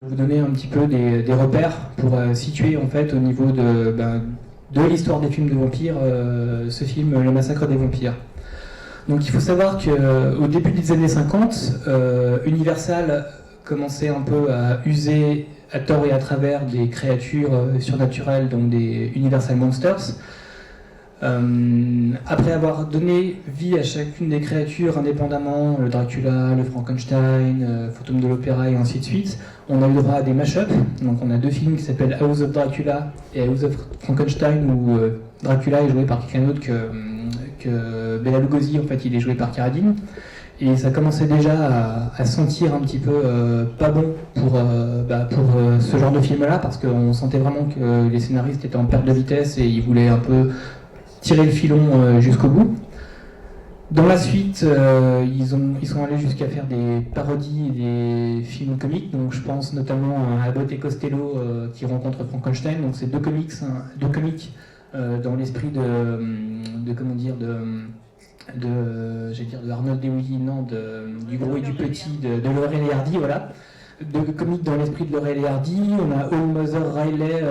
Vous donner un petit peu des repères pour situer en fait au niveau de l'histoire des films de vampires, ce film Le Massacre des vampires. Donc il faut savoir qu'au début des années 50, Universal commençait un peu à user à tort et à travers des créatures surnaturelles, donc des Universal Monsters. Après avoir donné vie à chacune des créatures indépendamment, le Dracula, le Frankenstein, Fantôme de l'Opéra et ainsi de suite, on a eu droit à des mash-ups. Donc on a deux films qui s'appellent House of Dracula et House of Frankenstein, où Dracula est joué par quelqu'un d'autre que Bela Lugosi, en fait il est joué par Carradine. Et ça commençait déjà à sentir un petit peu pas bon pour ce genre de film-là, parce qu'on sentait vraiment que les scénaristes étaient en perte de vitesse et ils voulaient un peu tirer le filon jusqu'au bout. Dans la suite, ils sont allés jusqu'à faire des parodies et des films comiques. Donc je pense notamment à Abbott et Costello qui rencontrent Frankenstein. Donc c'est deux comiques dans l'esprit de Arnold et Willy, non, du Gros et du Petit, de Laurel et Hardy, voilà. Deux comiques dans l'esprit de Laurel et Hardy. On a All Mother Riley,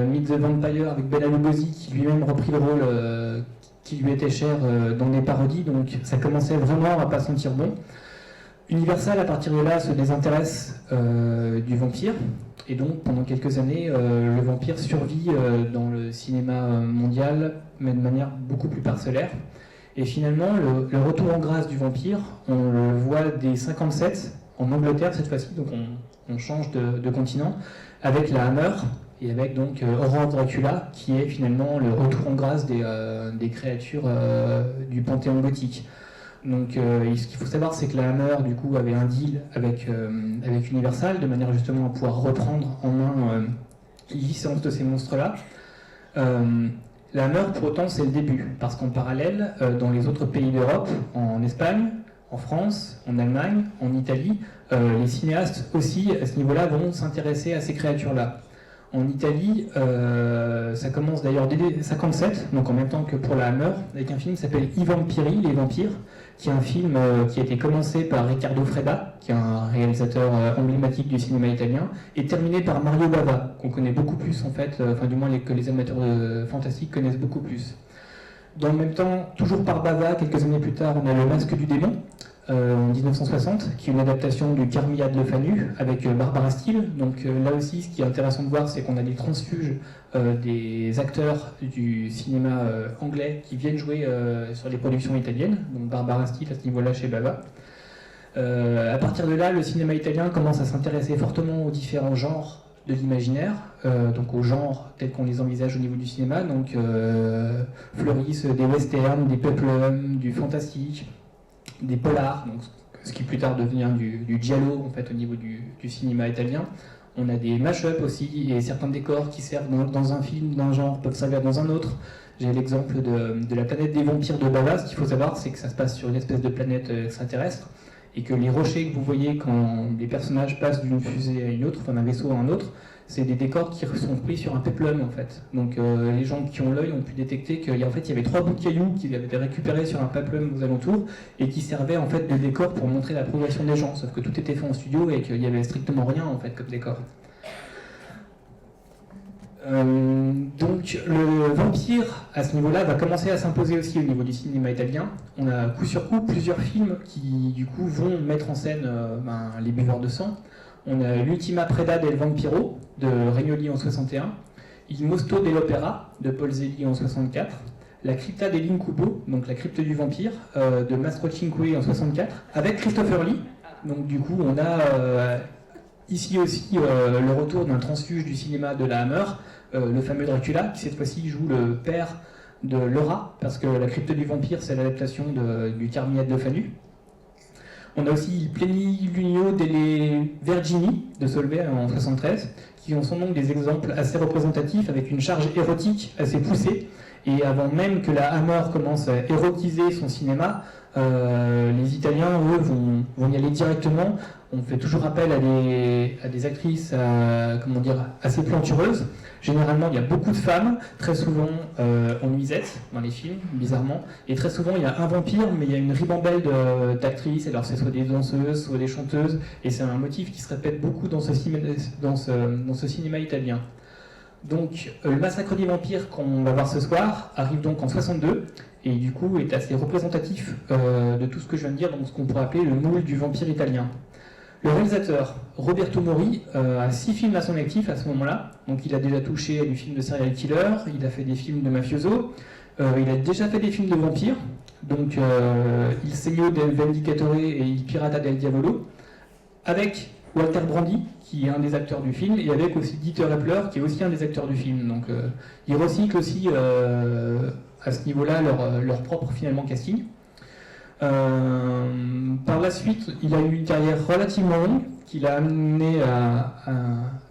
Meet the Vampire, avec Bela Lugosi qui lui-même repris le rôle qui lui était cher dans des parodies. Donc ça commençait vraiment à pas sentir bon. Universal, à partir de là, se désintéresse du vampire. Et donc pendant quelques années, le vampire survit dans le cinéma mondial, mais de manière beaucoup plus parcellaire. Et finalement, le retour en grâce du vampire, on le voit dès 57, en Angleterre cette fois-ci, donc on change de continent, avec la Hammer, et avec donc Horror Dracula, qui est finalement le retour en grâce des créatures du panthéon gothique. Donc ce qu'il faut savoir, c'est que la Hammer, du coup, avait un deal avec Universal, de manière justement à pouvoir reprendre en main les licences de ces monstres-là. La Hammer, pour autant, c'est le début, parce qu'en parallèle, dans les autres pays d'Europe, en Espagne, en France, en Allemagne, en Italie, les cinéastes aussi, à ce niveau-là, vont s'intéresser à ces créatures-là. En Italie, ça commence d'ailleurs dès 1957, donc en même temps que pour la Hammer, avec un film qui s'appelle I Vampiri, les vampires, qui est un film qui a été commencé par Riccardo Freda, qui est un réalisateur emblématique du cinéma italien, et terminé par Mario Bava, qu'on connaît beaucoup plus en fait, enfin du moins que les amateurs de fantastique connaissent beaucoup plus. Dans le même temps, toujours par Bava, quelques années plus tard, on a Le Masque du démon, en 1960, qui est une adaptation du Carmilla de Le Fanu avec Barbara Steele. Donc là aussi, ce qui est intéressant de voir, c'est qu'on a des transfuges des acteurs du cinéma anglais qui viennent jouer sur les productions italiennes. Donc Barbara Steele à ce niveau-là chez Bava. À partir de là, le cinéma italien commence à s'intéresser fortement aux différents genres de l'imaginaire, donc aux genres tels qu'on les envisage au niveau du cinéma. Donc fleurissent des westerns, des peplums, du fantastique, des polars, donc ce qui plus tard devient du giallo en fait au niveau du cinéma italien. On a des mash-ups aussi, et certains décors qui servent dans un film d'un genre peuvent servir dans un autre. J'ai l'exemple de la planète des vampires de Bava. Ce qu'il faut savoir, c'est que ça se passe sur une espèce de planète extraterrestre, et que les rochers que vous voyez quand les personnages passent d'une fusée à une autre, enfin d'un vaisseau à un autre, c'est des décors qui sont pris sur un péplum en fait. Donc les gens qui ont l'œil ont pu détecter qu'il y avait 3 bouts de cailloux qui avaient été récupérés sur un péplum aux alentours et qui servaient en fait de décor pour montrer la progression des gens, sauf que tout était fait en studio et qu'il y avait strictement rien en fait comme décor. Donc le vampire à ce niveau-là va commencer à s'imposer aussi au niveau du cinéma italien. On a coup sur coup plusieurs films qui du coup vont mettre en scène les buveurs de sang. On a l'Ultima Preda del Vampiro de Regnoli en 61, Il Mosto dell'Opera de Paul Zelli en 64, La Crypta dell'Incubo, donc la crypte du vampire de Mastro Cinque en 64, avec Christopher Lee. Donc du coup on a ici aussi le retour d'un transfuge du cinéma de la Hammer, le fameux Dracula, qui cette fois-ci joue le père de Laura, parce que la crypte du vampire c'est l'adaptation du Carmilla de Le Fanu. On a aussi Il Plenilunio delle Vergini de Solvay en 73, qui sont donc des exemples assez représentatifs avec une charge érotique assez poussée. Et avant même que la Hammer commence à érotiser son cinéma, les Italiens, eux, vont y aller directement On fait toujours appel à des actrices comment dire, assez plantureuses. Généralement, il y a beaucoup de femmes, très souvent en nuisette dans les films, bizarrement. Et très souvent, il y a un vampire, mais il y a une ribambelle d'actrices. Alors, c'est soit des danseuses, soit des chanteuses. Et c'est un motif qui se répète beaucoup dans ce cinéma italien. Donc, le Massacre des vampires qu'on va voir ce soir arrive donc en 62 et du coup est assez représentatif de tout ce que je viens de dire, donc ce qu'on pourrait appeler le moule du vampire italien. Le réalisateur, Roberto Mori, a 6 films à son actif à ce moment-là. Donc il a déjà touché à du film de serial killer, il a fait des films de mafioso, il a déjà fait des films de vampires, donc Il Segno del Vendicatore et Il Pirata del Diavolo, avec Walter Brandi, qui est un des acteurs du film, et avec aussi Dieter Epler, qui est aussi un des acteurs du film. Donc ils recyclent aussi à ce niveau-là leur propre finalement casting. Par la suite, il a eu une carrière relativement longue, qui l'a amené à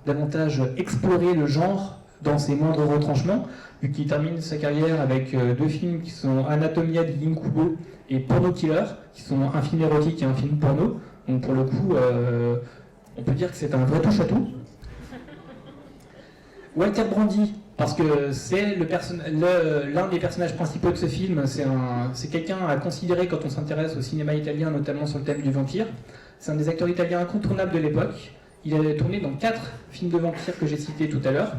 davantage explorer le genre dans ses moindres retranchements, vu qu'il termine sa carrière avec 2 films qui sont Anatomia di Incubo et Porno Killer, qui sont un film érotique et un film porno. Donc pour le coup, on peut dire que c'est un vrai touche-à-tout. Walter Brandi, parce que c'est l'un des personnages principaux de ce film, c'est quelqu'un à considérer quand on s'intéresse au cinéma italien, notamment sur le thème du vampire. C'est un des acteurs italiens incontournables de l'époque. Il a tourné dans 4 films de vampires que j'ai cités tout à l'heure.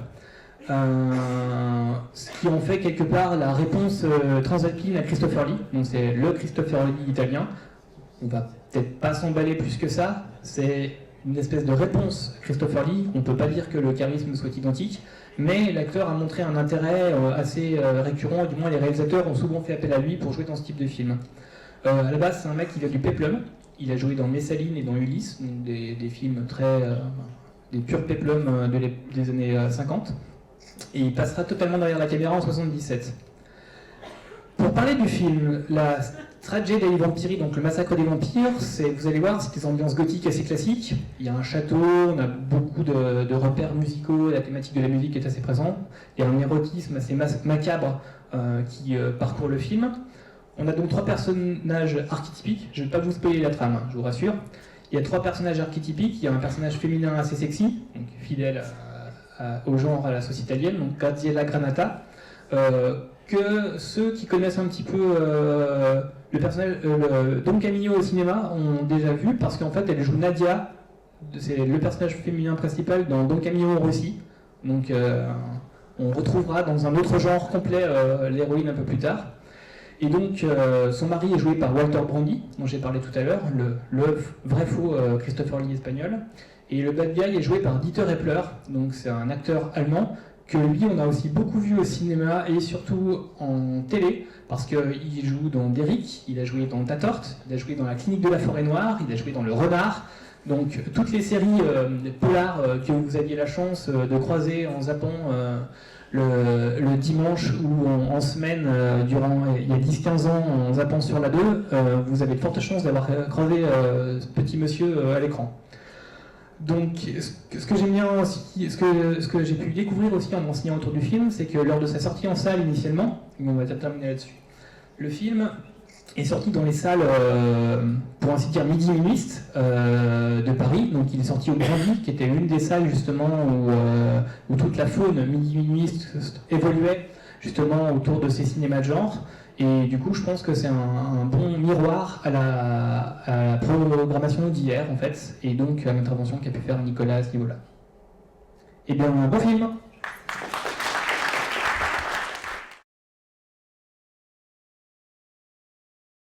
Ce qui en fait quelque part la réponse transalpine à Christopher Lee. Donc c'est le Christopher Lee italien. On va peut-être pas s'emballer plus que ça. C'est une espèce de réponse à Christopher Lee. On ne peut pas dire que le charisme soit identique, mais l'acteur a montré un intérêt assez récurrent, du moins les réalisateurs ont souvent fait appel à lui pour jouer dans ce type de film. À la base, c'est un mec qui vient du péplum. Il a joué dans Messaline et dans Ulysse, donc des films des purs péplums des années 50. Et il passera totalement derrière la caméra en 77. Pour parler du film, la Strage dei Vampiri, donc le massacre des vampires, vous allez voir, c'est des ambiances gothiques assez classiques. Il y a un château, on a beaucoup de repères musicaux, la thématique de la musique est assez présente. Il y a un érotisme assez macabre qui parcourt le film. On a donc 3 personnages archétypiques, je ne vais pas vous spoiler la trame, je vous rassure. Il y a 3 personnages archétypiques, il y a un personnage féminin assez sexy, donc fidèle au genre, à la sauce italienne, donc Graziella Granata, que ceux qui connaissent un petit peu le personnage, Don Camillo au cinéma ont déjà vu, parce qu'en fait elle joue Nadia, c'est le personnage féminin principal dans Don Camillo en Russie, donc on retrouvera dans un autre genre complet l'héroïne un peu plus tard. Et donc son mari est joué par Walter Brandi, dont j'ai parlé tout à l'heure, le vrai faux Christopher Lee espagnol. Et le bad guy est joué par Dieter Epler, donc c'est un acteur allemand que lui on a aussi beaucoup vu au cinéma et surtout en télé, parce qu'il joue dans Derrick, il a joué dans Tatorte, il a joué dans La Clinique de la Forêt Noire, il a joué dans Le Renard. Donc toutes les séries polars que vous aviez la chance de croiser en zappant le dimanche ou en semaine durant il y a 10-15 ans en zappant sur la 2, vous avez de fortes chances d'avoir croisé ce petit monsieur à l'écran. Donc, ce que j'aime bien aussi, ce que j'ai pu découvrir aussi en m'enseignant autour du film, c'est que lors de sa sortie en salle initialement, on va terminer là-dessus, le film est sorti dans les salles, pour ainsi dire, midi-minuistes de Paris. Donc, il est sorti au Grand-Duc, qui était une des salles justement où toute la faune midi-minuiste évoluait justement autour de ces cinémas de genre. Et du coup, je pense que c'est un bon miroir à la programmation d'hier, en fait, et donc à l'intervention qu'a pu faire Nicolas à ce niveau-là. Eh bien, bon film!